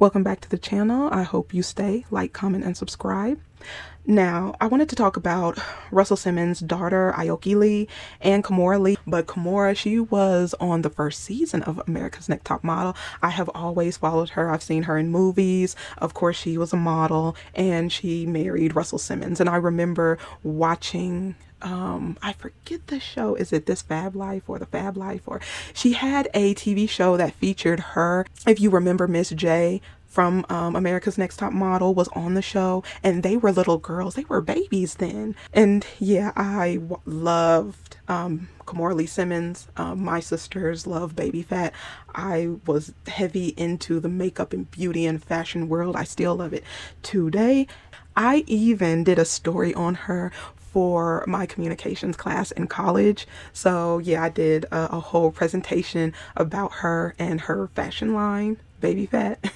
Welcome back to the channel. I hope you stay, like, comment, and subscribe. Now, I wanted to talk about Russell Simmons' daughter, Aoki Lee, and Kimora Lee. But Kimora, she was on the first season of America's Next Top Model. I have always followed her. I've seen her in movies. Of course, she was a model, and she married Russell Simmons. And I remember watching I forget the show. Is it This Fab Life or The Fab Life? Or she had a TV show that featured her. If you remember, Miss J from America's Next Top Model was on the show, and they were little girls. They were babies then. And yeah, I loved Kimora Lee Simmons. My sisters love Baby Fat. I was heavy into the makeup and beauty and fashion world. I still love it today. I even did a story on her for my communications class in college. So yeah, I did a whole presentation about her and her fashion line, Baby Fat.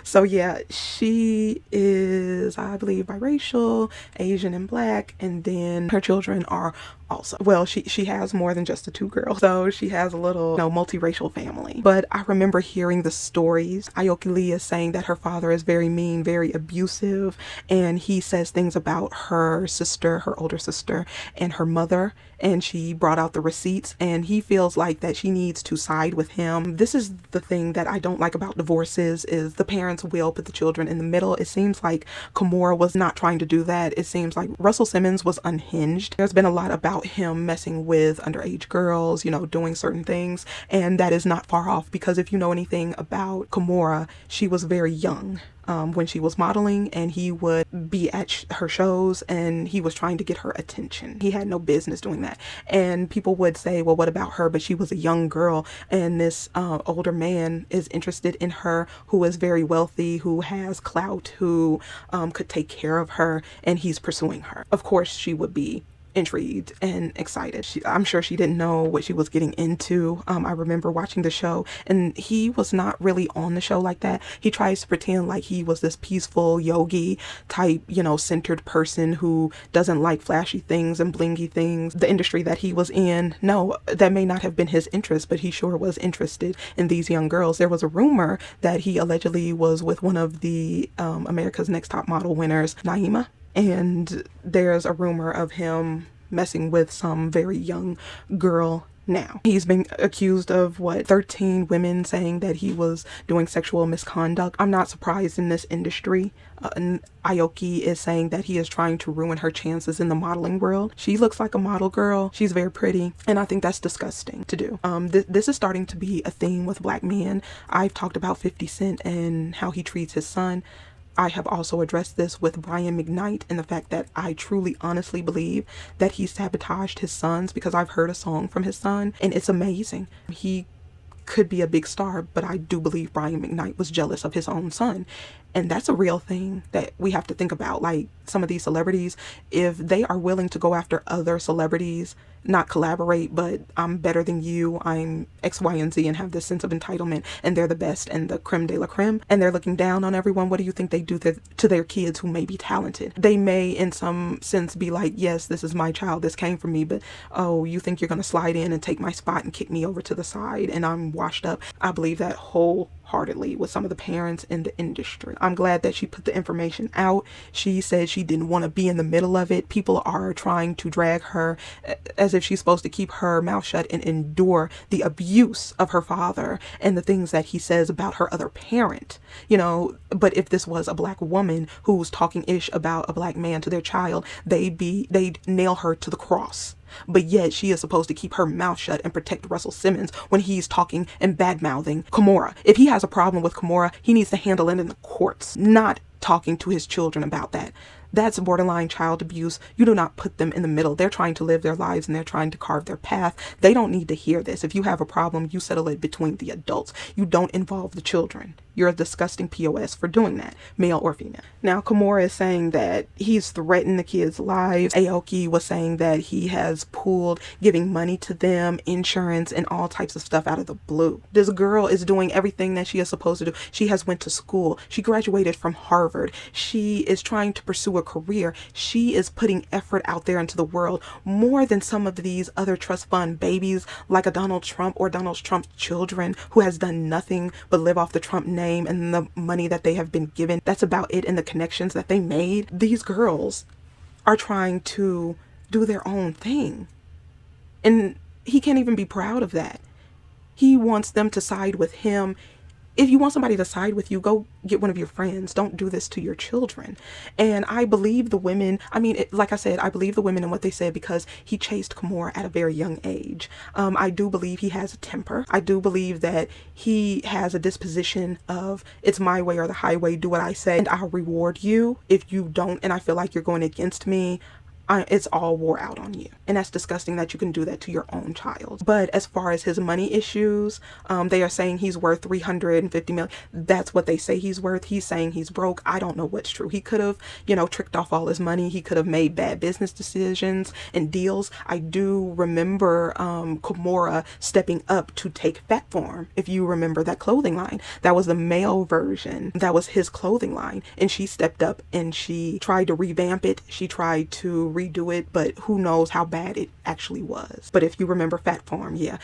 So yeah, she is, I believe, biracial, Asian and Black, and then her children are also, well, she has more than just the two girls, so she has a little, multiracial family. But I remember hearing the stories. Aoki Lee is saying that her father is very mean, very abusive, and he says things about her sister, her older sister, and her mother, and she brought out the receipts, and he feels like that she needs to side with him. This is the thing that I don't like about divorces, is the parents will put the children in the middle. It seems like Kimora was not trying to do that. It seems like Russell Simmons was unhinged. There's been a lot about him messing with underage girls, doing certain things, and that is not far off, because if you know anything about Kimora, she was very young when she was modeling, and he would be at her shows and he was trying to get her attention. He had no business doing that. And people would say, well, what about her? But she was a young girl, and this older man is interested in her, who is very wealthy, who has clout, who could take care of her, and he's pursuing her. Of course, she would be intrigued and excited. I'm sure she didn't know what she was getting into. I remember watching the show, and he was not really on the show like that. He tries to pretend like he was this peaceful yogi type, centered person who doesn't like flashy things and blingy things. The industry that he was in, no, that may not have been his interest, but he sure was interested in these young girls. There was a rumor that he allegedly was with one of the America's Next Top Model winners, Naima. And there's a rumor of him messing with some very young girl now. He's been accused of 13 women saying that he was doing sexual misconduct. I'm not surprised in this industry. Aoki is saying that he is trying to ruin her chances in the modeling world. She looks like a model girl. She's very pretty, and I think that's disgusting to do. This is starting to be a theme with Black men. I've talked about 50 Cent and how he treats his son. I have also addressed this with Brian McKnight, and the fact that I truly honestly believe that he sabotaged his sons, because I've heard a song from his son and it's amazing. He could be a big star, but I do believe Brian McKnight was jealous of his own son. And that's a real thing that we have to think about. Like, some of these celebrities, if they are willing to go after other celebrities, not collaborate, but I'm better than you, I'm X, Y, and Z, and have this sense of entitlement, and they're the best and the creme de la creme, and they're looking down on everyone, what do you think they do to their kids who may be talented? They may, in some sense, be like, yes, this is my child, this came from me, but oh, you think you're going to slide in and take my spot and kick me over to the side and I'm washed up? I believe that wholeheartedly with some of the parents in the industry. I'm glad that she put the information out. She said she didn't want to be in the middle of it. People are trying to drag her as if she's supposed to keep her mouth shut and endure the abuse of her father and the things that he says about her other parent. But if this was a Black woman who's talking ish about a Black man to their child, they'd nail her to the cross. But yet she is supposed to keep her mouth shut and protect Russell Simmons when he's talking and bad-mouthing Kimora. If he has a problem with Kimora, he needs to handle it in the courts, not talking to his children about that. That's borderline child abuse. You do not put them in the middle. They're trying to live their lives and they're trying to carve their path. They don't need to hear this. If you have a problem, you settle it between the adults. You don't involve the children. You're a disgusting POS for doing that, male or female. Now, Kimora is saying that he's threatened the kids' lives. Aoki was saying that he has pulled giving money to them, insurance, and all types of stuff out of the blue. This girl is doing everything that she is supposed to do. She has went to school. She graduated from Harvard. She is trying to pursue a career. She is putting effort out there into the world more than some of these other trust fund babies like a Donald Trump or Donald Trump's children, who has done nothing but live off the Trump name and the money that they have been given. That's about it, and the connections that they made. These girls are trying to do their own thing, and he can't even be proud of that. He wants them to side with him. If you want somebody to side with you, go get one of your friends. Don't do this to your children. And I believe the women, like I said, I believe the women and what they said, because he chased Kimora at a very young age. I do believe he has a temper. I do believe that he has a disposition of, it's my way or the highway, do what I say, and I'll reward you if you don't. And I feel like you're going against me, it's all wore out on you. And that's disgusting that you can do that to your own child. But as far as his money issues, they are saying he's worth $350 million. That's what they say he's worth. He's saying he's broke. I don't know what's true. He could have, tricked off all his money. He could have made bad business decisions and deals. I do remember Kimora stepping up to take Fat Form. If you remember that clothing line, that was the male version. That was his clothing line. And she stepped up and she tried to revamp it. She tried to redo it, but who knows how bad it actually was. But if you remember Fat Farm, yeah,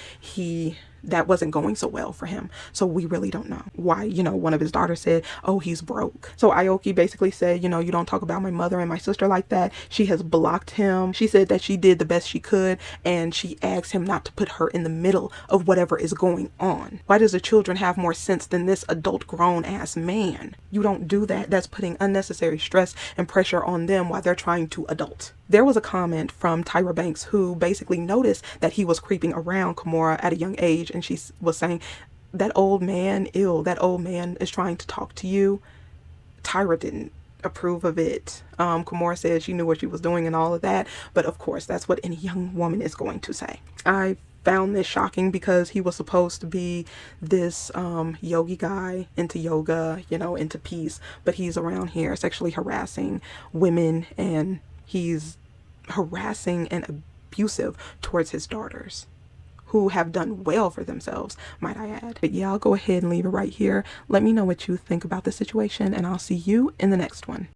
that wasn't going so well for him. So we really don't know why, one of his daughters said, oh, he's broke. So Aoki basically said, you don't talk about my mother and my sister like that. She has blocked him. She said that she did the best she could, and she asked him not to put her in the middle of whatever is going on. Why does the children have more sense than this adult grown ass man? You don't do that. That's putting unnecessary stress and pressure on them while they're trying to adult. There was a comment from Tyra Banks, who basically noticed that he was creeping around Kimora at a young age, and she was saying, that old man is trying to talk to you. Tyra didn't approve of it. Kimora said she knew what she was doing and all of that, but of course that's what any young woman is going to say. I found this shocking because he was supposed to be this yogi guy, into yoga, into peace, but he's around here sexually harassing women, and he's harassing and abusive towards his daughters, who have done well for themselves, might I add. But yeah, I'll go ahead and leave it right here. Let me know what you think about the situation, and I'll see you in the next one.